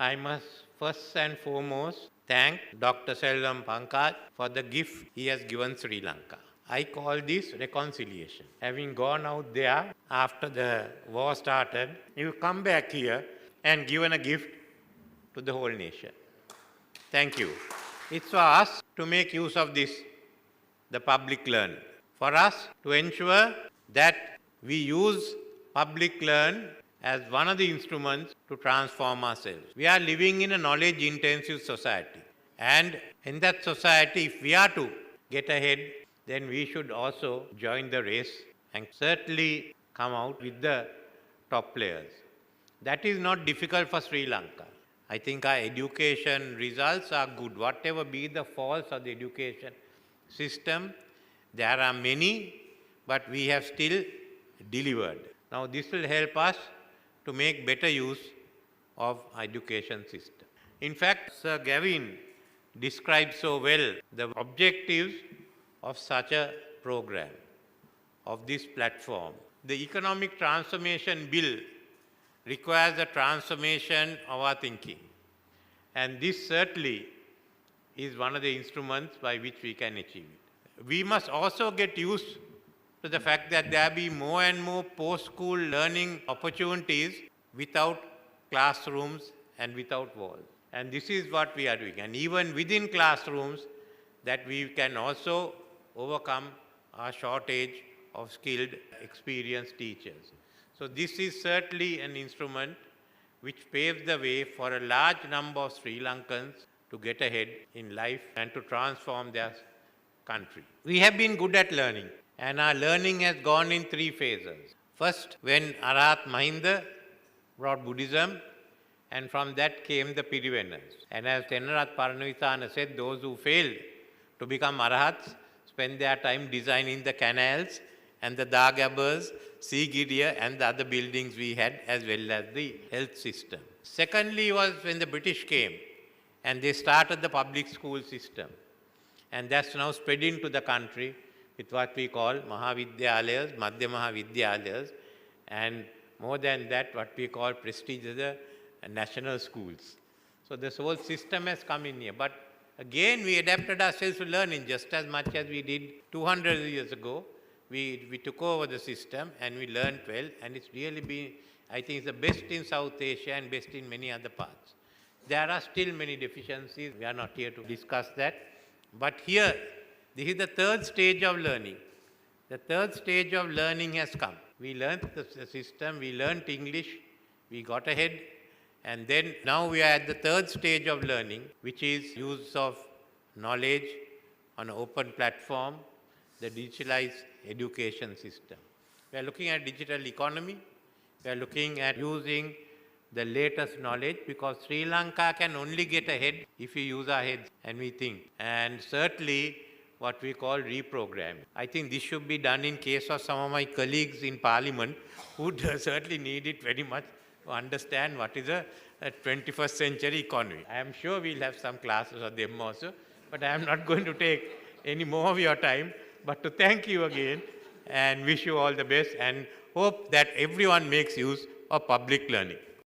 I must first and foremost thank Dr. Selvam Pankaj for the gift he has given Sri Lanka. I call this reconciliation. Having gone out there after the war started, you come back here and given a gift to the whole nation. Thank you. It's for us to make use of this, the public learn. For us to ensure that we use public learn as one of the instruments to transform ourselves. We are living in a knowledge intensive society. And in that society, if we are to get ahead, then we should also join the race and certainly come out with the top players. That is not difficult for Sri Lanka. I think our education results are good. Whatever be the faults of the education system, there are many, but we have still delivered. Now this will help us to make better use of education system. In fact, Sir Gavin describes so well the objectives of such a program, of this platform. The economic transformation bill requires a transformation of our thinking. And this certainly is one of the instruments by which we can achieve it. We must also get used to the fact that there be more and more post-school learning opportunities without classrooms and without walls. And this is what we are doing. And even within classrooms, that we can also overcome our shortage of skilled, experienced teachers. So this is certainly an instrument which paves the way for a large number of Sri Lankans to get ahead in life and to transform their country. We have been good at learning, and our learning has gone in three phases. First, when Arahat Mahinda brought Buddhism, and from that came the Pirivenas. And as Tenarath Paranavisana said, those who failed to become Arahats spend their time designing the canals and the Dagabas, Sigiriya and the other buildings we had, as well as the health system. Secondly was when the British came and they started the public school system. And that's now spread into the country with what we call Mahavidyalayas, Madhya Mahavidyalayas, and more than that, what we call prestigious national schools. So this whole system has come in here. But again, we adapted ourselves to learning just as much as we did 200 years ago. We took over the system and we learned well, and it's really been, I think it's the best in South Asia and best in many other parts. There are still many deficiencies. We are not here to discuss that. But here, this is the third stage of learning. The third stage of learning has come. We learned the system, we learned English, we got ahead, and then now we are at the third stage of learning, which is use of knowledge on an open platform, the digitalized education system. We are looking at digital economy. We are looking at using the latest knowledge, because Sri Lanka can only get ahead if we use our heads and we think. And certainly what we call reprogramming. I think this should be done in case of some of my colleagues in Parliament who certainly need it very much to understand what is a 21st century economy. I am sure we'll have some classes of them also, but I am not going to take any more of your time, but to thank you again and wish you all the best and hope that everyone makes use of public learning.